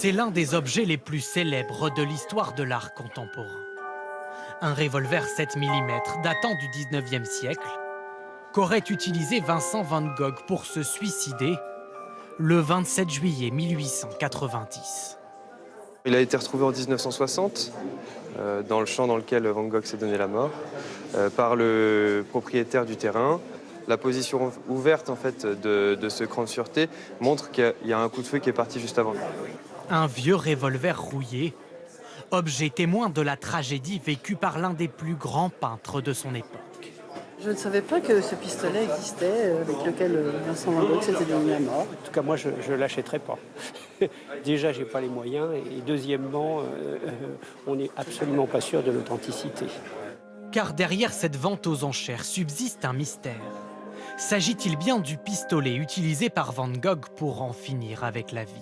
C'est l'un des objets les plus célèbres de l'histoire de l'art contemporain. Un revolver 7 mm datant du 19e siècle qu'aurait utilisé Vincent van Gogh pour se suicider le 27 juillet 1890. Il a été retrouvé en 1960 dans le champ dans lequel Van Gogh s'est donné la mort par le propriétaire du terrain. La position ouverte en fait, de ce cran de sûreté montre qu'il y a un coup de feu qui est parti juste avant. Un vieux revolver rouillé, objet témoin de la tragédie vécue par l'un des plus grands peintres de son époque. Je ne savais pas que ce pistolet existait avec lequel Vincent Van Gogh s'était donné la mort. En tout cas, moi, je ne l'achèterai pas. Déjà, je n'ai pas les moyens. Et deuxièmement, on n'est absolument pas sûr de l'authenticité. Car derrière cette vente aux enchères subsiste un mystère. S'agit-il bien du pistolet utilisé par Van Gogh pour en finir avec la vie?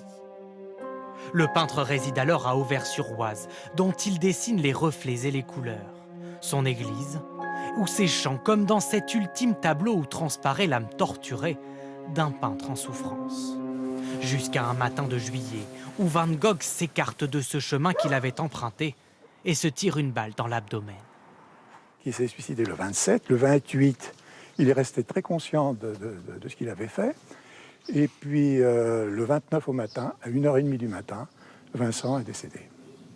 Le peintre réside alors à Auvers-sur-Oise, dont il dessine les reflets et les couleurs. Son église, ou ses champs, comme dans cet ultime tableau où transparaît l'âme torturée d'un peintre en souffrance. Jusqu'à un matin de juillet, où Van Gogh s'écarte de ce chemin qu'il avait emprunté et se tire une balle dans l'abdomen. Il s'est suicidé le 27, le 28, il est resté très conscient de ce qu'il avait fait. Et puis le 29 au matin, à 1h30 du matin, Vincent est décédé.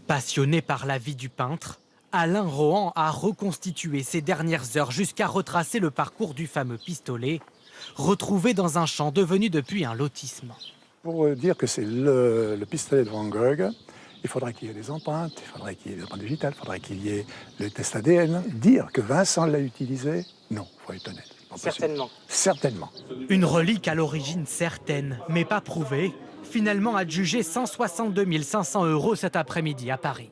Passionné par la vie du peintre, Alain Rohan a reconstitué ses dernières heures jusqu'à retracer le parcours du fameux pistolet, retrouvé dans un champ devenu depuis un lotissement. Pour dire que c'est le pistolet de Van Gogh, il faudrait qu'il y ait des empreintes, il faudrait qu'il y ait des empreintes digitales, il faudrait qu'il y ait le test ADN. Dire que Vincent l'a utilisé, non, il faut être honnête. Certainement. Certainement. Une relique à l'origine certaine, mais pas prouvée, finalement adjugée 162 500 € cet après-midi à Paris.